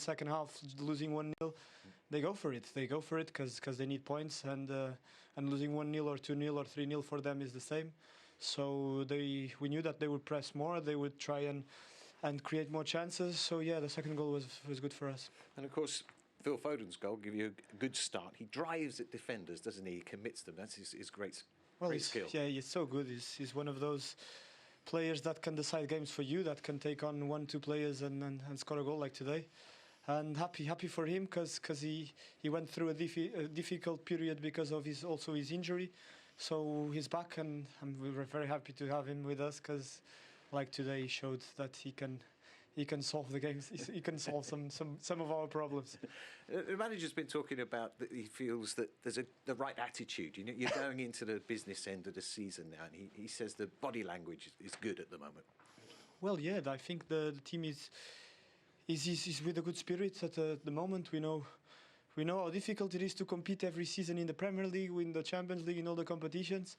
second half, losing 1-0, they go for it. They go for it because they need points, and losing 1-0 or 2-0 or 3-0 for them is the same. So we knew that they would press more, they would try and create more chances. So yeah, the second goal was good for us. And of course, Phil Foden's goal give you a good start. He drives at defenders, doesn't he? He commits them. That's his great skill. Yeah, he's so good. He's one of those players that can decide games for you, that can take on 1-2 players and score a goal like today. And happy for him because he went through a difficult period because of his injury. So he's back, and we're very happy to have him with us because, like today, he showed that he can solve the games. He can solve some of our problems. The manager's been talking about that he feels that there's the right attitude. You know, you're going into the business end of the season now, and he says the body language is good at the moment. Well, yeah, I think the team is with a good spirit at the moment. We know how difficult it is to compete every season in the Premier League, in the Champions League, in all the competitions.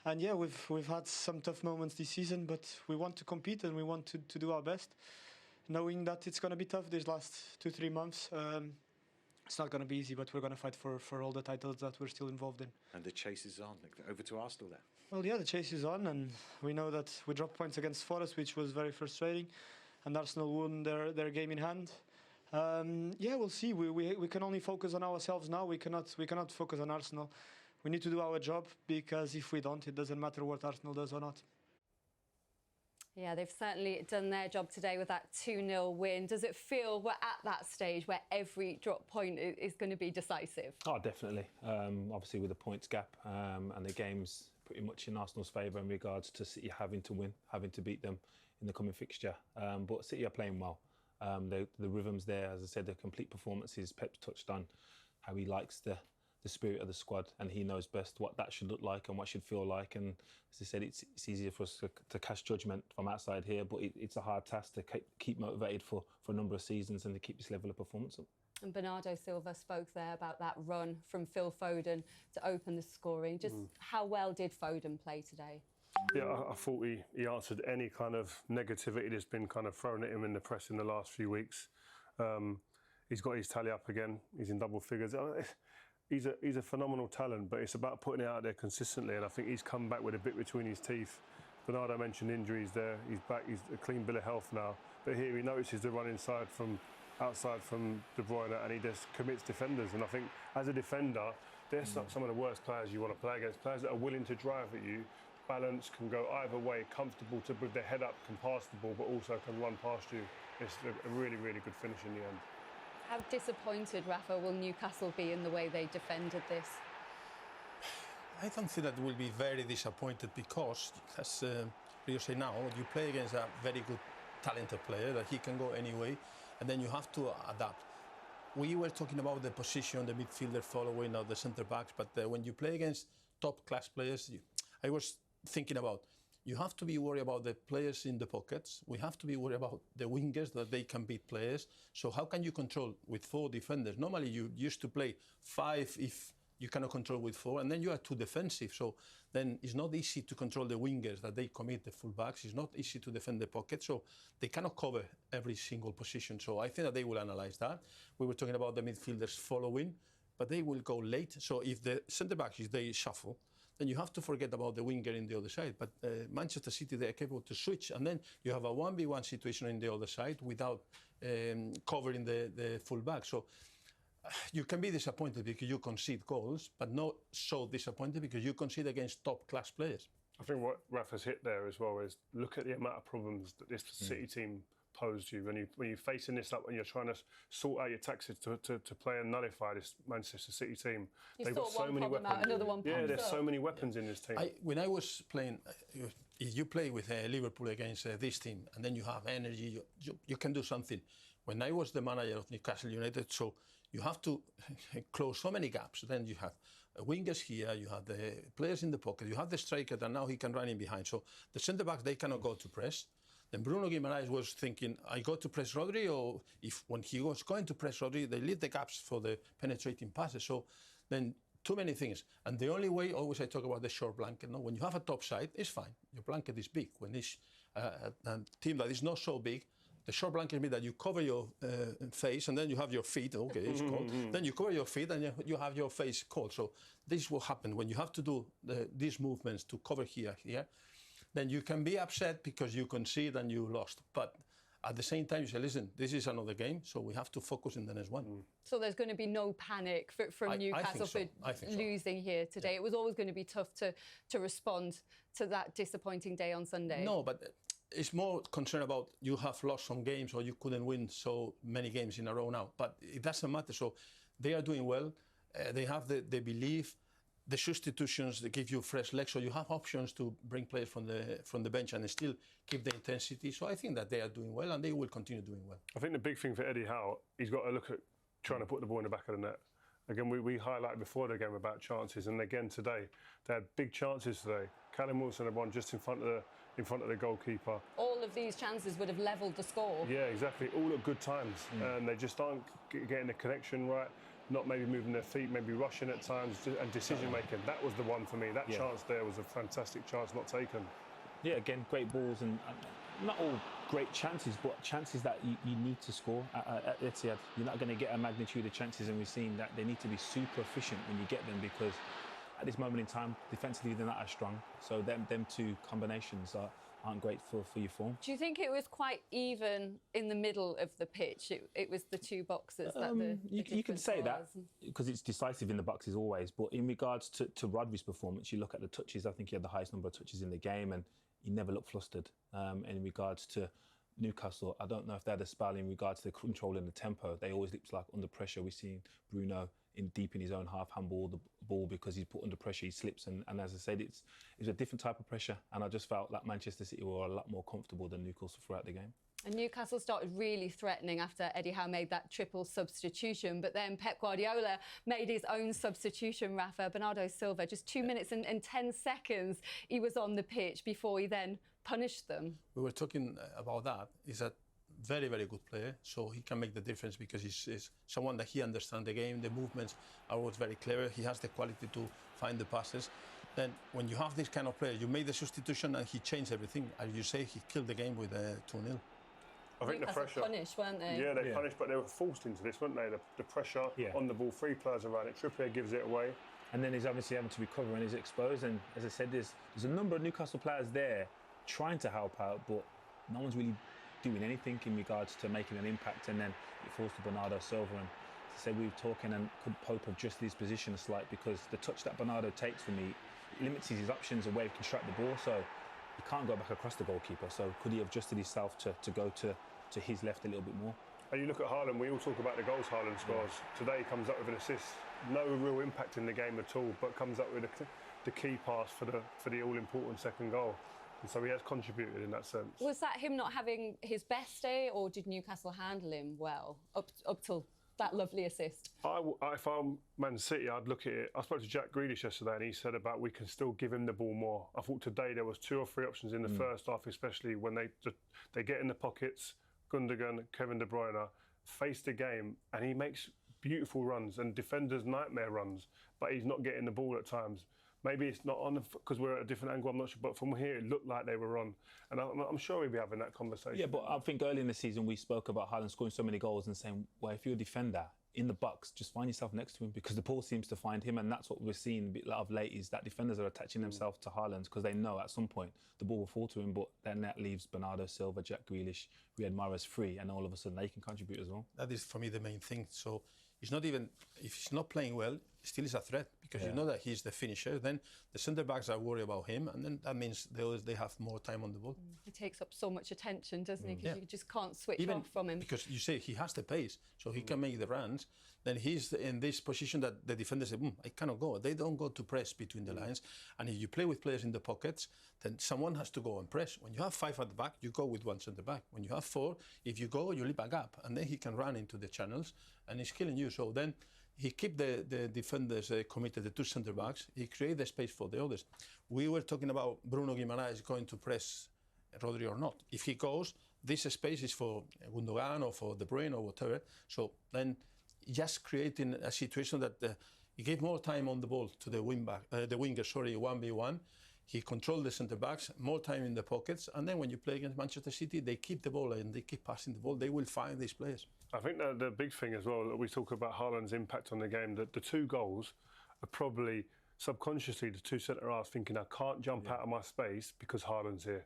And yeah, we've had some tough moments this season, but we want to compete and we want to do our best, knowing that it's going to be tough these last 2-3 months. It's not going to be easy, but we're going to fight for all the titles that we're still involved in. And the chase is on. Over to Arsenal there. Well, yeah, the chase is on, and we know that we dropped points against Forest, which was very frustrating, and Arsenal won their game in hand. Yeah, we'll see. We can only focus on ourselves now. We cannot focus on Arsenal. We need to do our job, because if we don't, it doesn't matter what Arsenal does or not. Yeah, they've certainly done their job today with that 2-0 win. Does it feel we're at that stage where every drop point is going to be decisive? Oh, definitely. Obviously, with the points gap and the game's pretty much in Arsenal's favour in regards to City having to win, having to beat them in the coming fixture. But City are playing well. The rhythm's there, as I said, the complete performances. Pep's touched on how he likes the spirit of the squad, and he knows best what that should look like and what should feel like. And as I said, it's easier for us to cast judgment from outside here, but it's a hard task to keep motivated for a number of seasons and to keep this level of performance up. And Bernardo Silva spoke there about that run from Phil Foden to open the scoring. Just how well did Foden play today? Yeah, I thought he answered any kind of negativity that's been kind of thrown at him in the press in the last few weeks. He's got his tally up again. He's in double figures. He's a phenomenal talent, but it's about putting it out there consistently, and I think he's come back with a bit between his teeth. Bernardo mentioned injuries there. He's back. He's a clean bill of health now. But here he notices the run outside from De Bruyne, and he just commits defenders. And I think as a defender, they're some of the worst players you want to play against. Players that are willing to drive at you, balance, can go either way, comfortable to with their head up, can pass the ball, but also can run past you. It's a really, really good finish in the end. How disappointed, Rafa, will Newcastle be in the way they defended this? I don't think that we'll be very disappointed because, as Rio said now, you play against a very good, talented player that he can go any way, and then you have to adapt. We were talking about the position, the midfielder following, or the centre backs, but when you play against top-class players, I was thinking about, you have to be worried about the players in the pockets. We have to be worried about the wingers, that they can beat players. So how can you control with 4 defenders? Normally you used to play 5 if you cannot control with 4, and then you are too defensive. So then it's not easy to control the wingers, that they commit the full-backs. It's not easy to defend the pocket. So they cannot cover every single position. So I think that they will analyse that. We were talking about the midfielders following, but they will go late. So if the centre-backs, if they shuffle, then you have to forget about the winger in the other side. But Manchester City, they are capable to switch, and then you have a 1v1 situation in the other side without covering the full-back. So you can be disappointed because you concede goals, but not so disappointed because you concede against top-class players. I think what Rafa's hit there as well is look at the amount of problems that this City team posed you when you're facing this up, when you're trying to sort out your tactics to play and nullify this Manchester City team. They've got so many weapons. Out, another one yeah, there's so many weapons in this team. When I was playing, if you play with Liverpool against this team, and then you have energy, you can do something. When I was the manager of Newcastle United, so you have to close so many gaps. Then you have wingers here, you have the players in the pocket, you have the striker that now he can run in behind. So the centre-backs, they cannot go to press. Then Bruno Guimaraes was thinking, I go to press Rodri, or if when he was going to press Rodri, they leave the gaps for the penetrating passes. So then too many things. And the only way, always I talk about the short blanket, no? When you have a top side, it's fine. Your blanket is big. When it's a team that is not so big, The short blanket means that you cover your face and then you have your feet. Okay, it's cold. Then you cover your feet and you have your face cold. So this is what happens when you have to do these movements to cover here. Then you can be upset because you concede and you lost. But at the same time, you say, listen, this is another game, so we have to focus in the next one. So there's going to be no panic from Newcastle for losing here today. Yeah. It was always going to be tough to respond to that disappointing day on Sunday. No, but it's more concern about you have lost some games or you couldn't win so many games in a row now. But it doesn't matter. So they are doing well. They have the belief. The substitutions, they give you fresh legs, so you have options to bring players from the bench and still keep the intensity. So I think that they are doing well and they will continue doing well. I think the big thing for Eddie Howe, he's got to look at trying to put the ball in the back of the net. Again, we highlighted before the game about chances, and again today, they had big chances today. Callum Wilson had one just in front of the goalkeeper. All of these chances would have levelled the score. Yeah, exactly. All at good times, and they just aren't getting the connection right. Not maybe moving their feet, maybe rushing at times, and decision making. That was the one for me. That chance there was a fantastic chance not taken. Yeah, again, great balls and not all great chances, but chances that you need to score at Etihad. You're not going to get a magnitude of chances, and we've seen that they need to be super efficient when you get them, because at this moment in time, defensively they're not as strong. So them two combinations aren't great for your form. Do you think it was quite even in the middle of the pitch? It was the two boxes that you can say that because it's decisive in the boxes always. But in regards to Rodri's performance, you look at the touches. I think he had the highest number of touches in the game, and he never looked flustered. In regards to Newcastle, I don't know if they had a spell in regards to the control and the tempo. They always looked like under pressure. We've seen Bruno deep in his own half handball the ball because he's put under pressure, he slips, and as I said, it's a different type of pressure, and I just felt like Manchester City were a lot more comfortable than Newcastle throughout the game. And Newcastle started really threatening after Eddie Howe made that triple substitution, but then Pep Guardiola made his own substitution, Rafa. Bernardo Silva, just 2 minutes and 10 seconds he was on the pitch before he then punished them. We were talking about that. He's a very, very good player, so he can make the difference because he's someone that he understands the game. The movements are always very clever. He has the quality to find the passes. Then when you have this kind of player, you make the substitution and he changed everything. As you say, he killed the game with 2-0. I think the pressure. Punished, weren't they? Yeah, they punished, but they were forced into this, weren't they? The pressure on the ball, 3 players around it. Trippier gives it away. And then he's obviously having to recover and he's exposed. And as I said, there's a number of Newcastle players there trying to help out, but no one's really doing anything in regards to making an impact. And then it falls to Bernardo Silva. And as I said, we were talking, and could Pope have adjusted his position a slight, because the touch that Bernardo takes for me limits his options of where he can strike the ball. So he can't go back across the goalkeeper. So could he have adjusted himself to go to his left a little bit more? And you look at Haaland, we all talk about the goals Haaland scores. Today he comes up with an assist. No real impact in the game at all, but comes up with the key pass for the all-important second goal. And so he has contributed in that sense. Was that him not having his best day, or did Newcastle handle him well up till that lovely assist? If I'm Man City, I'd look at it. I spoke to Jack Grealish yesterday, and he said about we can still give him the ball more. I thought today there was 2 or 3 options in the first half, especially when they get in the pockets. Gundogan, Kevin De Bruyne face the game, and he makes beautiful runs and defenders' nightmare runs, but he's not getting the ball at times. Maybe it's not on because we're at a different angle, I'm not sure, but from here it looked like they were on. And I'm sure we'll be having that conversation. Yeah, but I think early in the season we spoke about Haaland scoring so many goals and saying, well, if you're a defender in the box, just find yourself next to him, because the ball seems to find him, and that's what we're seeing a bit of late, is that defenders are attaching themselves to Haaland because they know at some point the ball will fall to him, but then that leaves Bernardo Silva, Jack Grealish, Riyad Mahrez free, and all of a sudden they can contribute as well. That is, for me, the main thing. So it's not even, if he's not playing well, still is a threat, because you know that he's the finisher. Then the centre-backs are worried about him, and then that means they have more time on the ball. He takes up so much attention, doesn't he? Because you just can't switch off from him. Because you say he has the pace, so he can make the runs. Then he's in this position that the defenders say, I cannot go. They don't go to press between the lines. And if you play with players in the pockets, then someone has to go and press. When you have 5 at the back, you go with 1 centre-back. When you have 4, if you go, you leave a gap. And then he can run into the channels, and he's killing you. So then he keep the defenders committed, the 2 centre-backs. He create the space for the others. We were talking about Bruno Guimaraes going to press Rodri or not. If he goes, this space is for Gundogan or for De Bruyne or whatever. So then just creating a situation that he gave more time on the ball to the winger, 1v1. He controlled the centre backs, more time in the pockets, and then when you play against Manchester City, they keep the ball and they keep passing the ball. They will find these players. I think that the big thing as well, that we talk about Haaland's impact on the game, that the 2 goals are probably subconsciously the 2 centre-halves thinking, I can't jump out of my space because Haaland's here.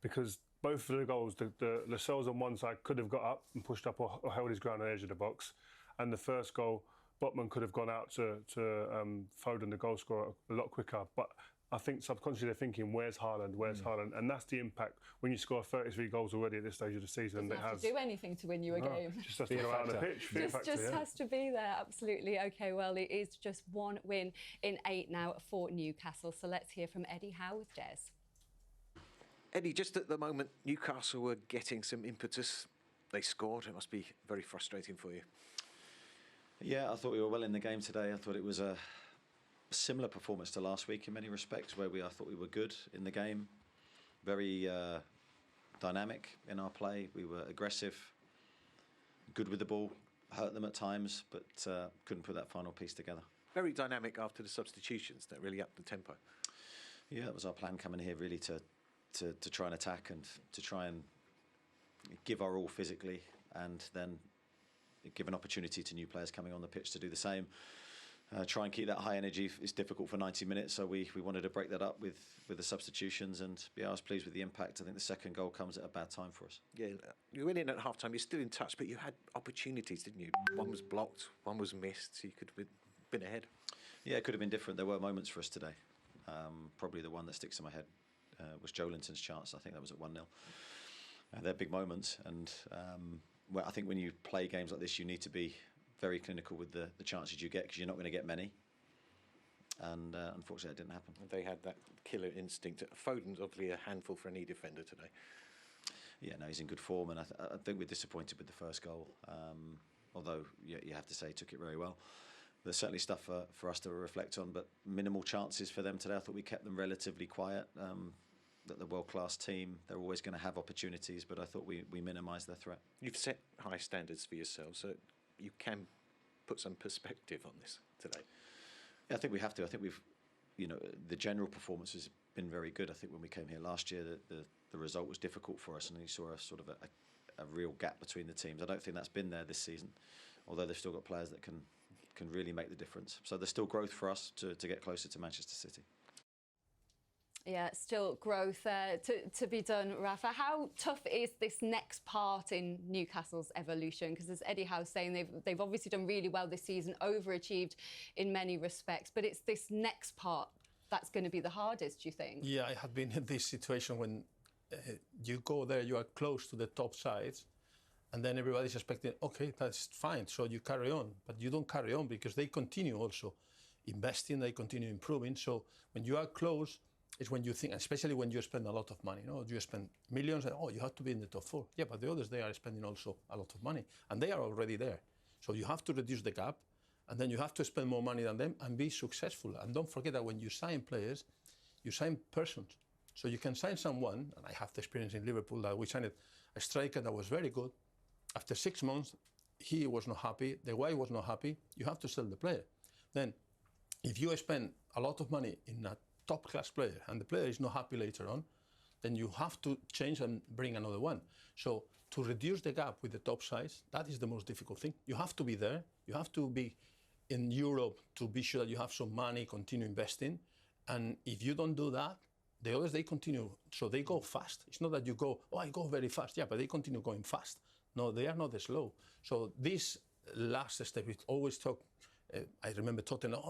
Because both of the goals, the Lascelles on one side could have got up and pushed up or held his ground on the edge of the box. And the first goal, Botman could have gone out to Foden, the goal scorer, a lot quicker. But I think subconsciously they're thinking, where's Haaland? Where's Haaland? And that's the impact when you score 33 goals already at this stage of the season. Doesn't have to do anything to win you a game. Just has to go out on the pitch. Just has to be there, absolutely. OK, well, it is just 1 win in 8 now for Newcastle. So let's hear from Eddie Howe with Des. Eddie, just at the moment, Newcastle were getting some impetus. They scored. It must be very frustrating for you. Yeah, I thought we were well in the game today. I thought it was a similar performance to last week in many respects, where I thought we were good in the game, very dynamic in our play. We were aggressive, good with the ball, hurt them at times, but couldn't put that final piece together. Very dynamic after the substitutions. That really upped the tempo. Yeah, that was our plan coming here, really, to try and attack and to try and give our all physically, and then give an opportunity to new players coming on the pitch to do the same. Try and keep that high energy. It's difficult for 90 minutes, so we wanted to break that up with the substitutions, and yeah, I was pleased with the impact. I think the second goal comes at a bad time for us. Yeah, you went in at half-time, you're still in touch, but you had opportunities, didn't you? One was blocked, one was missed, so you could have been ahead. Yeah, it could have been different. There were moments for us today. Probably the one that sticks in my head was Joelinton's chance. I think that was at 1-0. They're big moments, and I think when you play games like this, you need to be very clinical with the chances you get, because you're not going to get many. And unfortunately, that didn't happen. They had that killer instinct. Foden's obviously a handful for any defender today. Yeah, no, he's in good form, and I think we're disappointed with the first goal. Although you have to say he took it very well. There's certainly stuff for us to reflect on, but minimal chances for them today. I thought we kept them relatively quiet. That the world-class team, they're always going to have opportunities, but I thought we minimised their threat. You've set high standards for yourselves, so you can put some perspective on this today. Yeah, I think we have to. I think the general performance has been very good. I think when we came here last year, the result was difficult for us, and you saw a sort of a real gap between the teams. I don't think that's been there this season, although they've still got players that can really make the difference. So there's still growth for us to get closer to Manchester City. Yeah, still growth to be done, Rafa. How tough is this next part in Newcastle's evolution? Because as Eddie Howe's saying, they've obviously done really well this season, overachieved in many respects, but it's this next part that's going to be the hardest, do you think? Yeah, I have been in this situation when you go there, you are close to the top sides, and then everybody's expecting, okay, that's fine, so you carry on. But you don't carry on because they continue also investing, they continue improving. So when you are close, it's when you think, especially when you spend a lot of money, you spend millions, and you have to be in the top 4. Yeah, but the others, they are spending also a lot of money, and they are already there. So you have to reduce the gap, and then you have to spend more money than them and be successful. And don't forget that when you sign players, you sign persons. So you can sign someone, and I have the experience in Liverpool that we signed a striker that was very good. After 6 months, he was not happy, the wife was not happy, you have to sell the player. Then, if you spend a lot of money in a top-class player, and the player is not happy later on, then you have to change and bring another one. So to reduce the gap with the top sides, that is the most difficult thing. You have to be there. You have to be in Europe to be sure that you have some money, continue investing. And if you don't do that, the others, they continue. So they go fast. It's not that you go, I go very fast. Yeah, but they continue going fast. No, they are not as slow. So this last step, we always talk, I remember Tottenham,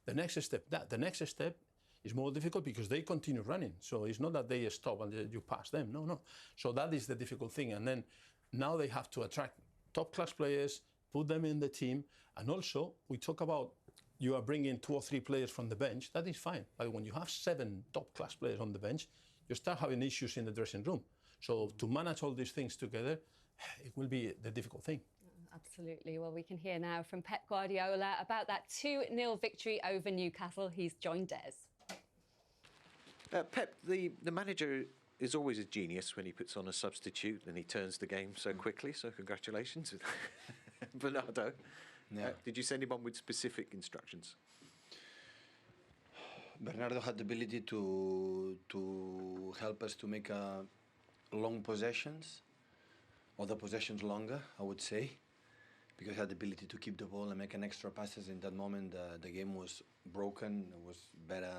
the next step. The next step is more difficult because they continue running. So it's not that they stop and you pass them. No. So that is the difficult thing. And then now they have to attract top-class players, put them in the team. And also, we talk about you are bringing 2 or 3 players from the bench. That is fine. But when you have 7 top-class players on the bench, you start having issues in the dressing room. So to manage all these things together, it will be the difficult thing. Absolutely. Well, we can hear now from Pep Guardiola about that 2-0 victory over Newcastle. He's joined Des. Pep, the manager is always a genius when he puts on a substitute and he turns the game so quickly, so congratulations. Bernardo, Yeah. did you send him on with specific instructions? Bernardo had the ability to help us to make long possessions, or the possessions longer, I would say, because he had the ability to keep the ball and make an extra passes. In that moment, the game was broken. It was better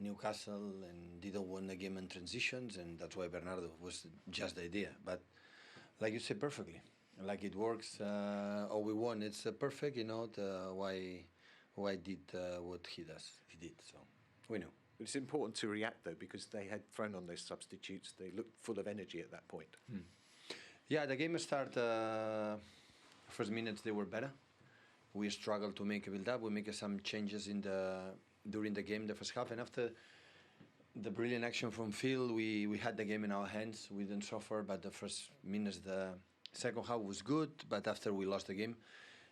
Newcastle and didn't win the game in transitions, and that's why Bernardo was just the idea. But like you said perfectly, like it works, or we won. It's perfect, why did what he did. So we know. It's important to react though, because they had thrown on their substitutes. They looked full of energy at that point. Yeah, the game started. First minutes they were better. We struggled to make a build up. We make some changes during the game, the first half, and after the brilliant action from Phil, we had the game in our hands. We didn't suffer, but the first minutes, the second half was good. But after we lost the game,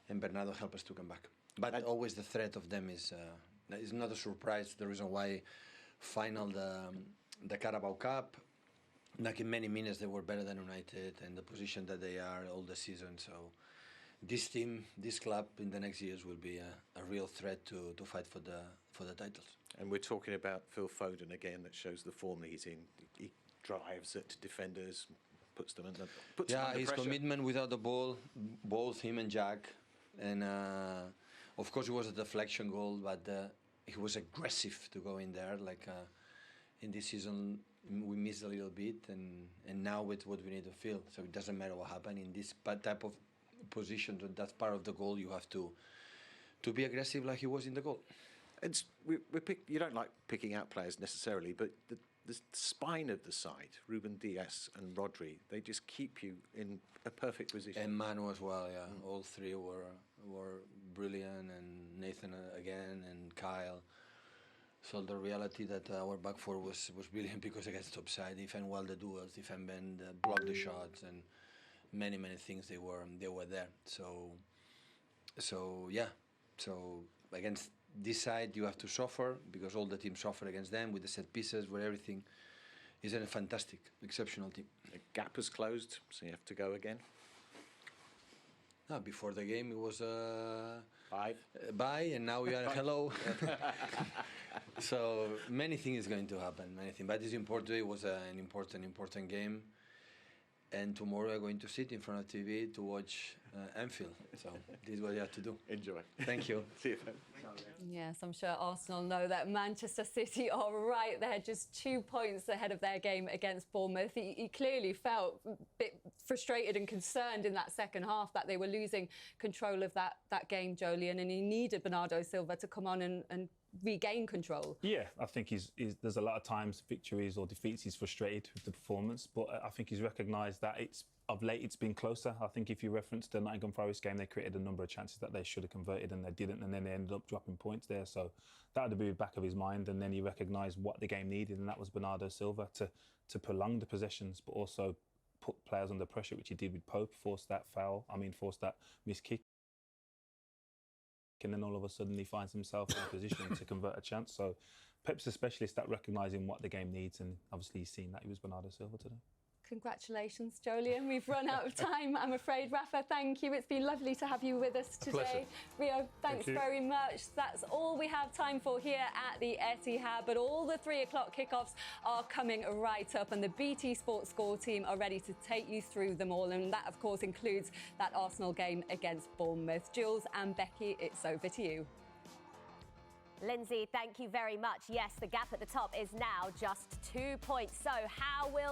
and Bernardo helped us to come back. But always the threat of them is not a surprise. The reason why final the Carabao Cup, like in many minutes they were better than United and the position that they are all the season. So this team, this club in the next years will be a real threat to fight for the titles. And we're talking about Phil Foden again. That shows the form that he's in. He drives at defenders, puts them under his pressure. commitment without the ball, both him and Jack, and of course it was a deflection goal, but he was aggressive to go in there. Like in this season, we missed a little bit, and now with what we need to feel. So it doesn't matter what happened in this type of position. That's part of the goal. You have to be aggressive, like he was in the goal. You don't like picking out players necessarily, but the spine of the side, Ruben Dias and Rodri, they just keep you in a perfect position. And Manu as well, yeah. All three were brilliant, and Nathan again, and Kyle. So the reality that our back four was brilliant, because against topside, defend well the duels, defend bend, block the shots, and many things they were there. So yeah. So against this side you have to suffer, because all the teams suffer against them with the set pieces, where everything is a fantastic, exceptional team. The gap has closed, so you have to go again. No, before the game it was Bye, and now we are hello. So many things going to happen, but it's important. It was an important game, and tomorrow we're going to sit in front of TV to watch Anfield. So this is what you have to do. Enjoy. Thank you. See you then. Yes, I'm sure Arsenal know that Manchester City are right there, just 2 points ahead of their game against Bournemouth. He clearly felt a bit frustrated and concerned in that second half that they were losing control of that game, Jolien, and he needed Bernardo Silva to come on and regain control. Yeah, I think there's a lot of times victories or defeats he's frustrated with the performance, but I think he's recognised that of late it's been closer. I think if you reference the Nottingham Forest game, they created a number of chances that they should have converted and they didn't, and then they ended up dropping points there. So that would be the back of his mind, and then he recognised what the game needed, and that was Bernardo Silva to prolong the possessions, but also put players under pressure, which he did with Pope, force that missed kick. And then all of a sudden he finds himself in a position to convert a chance. So Pep's a specialist at recognising what the game needs, and obviously he's seen that he was Bernardo Silva today. Congratulations, Jolien. We've run out of time, I'm afraid. Rafa, thank you. It's been lovely to have you with us today. Pleasure. Rio, thanks very much. That's all we have time for here at the Etihad, but all the 3 o'clock kickoffs are coming right up, and the BT Sports Score team are ready to take you through them all, and that, of course, includes that Arsenal game against Bournemouth. Jules and Becky, it's over to you. Lindsay, thank you very much. Yes, the gap at the top is now just 2 points. So how will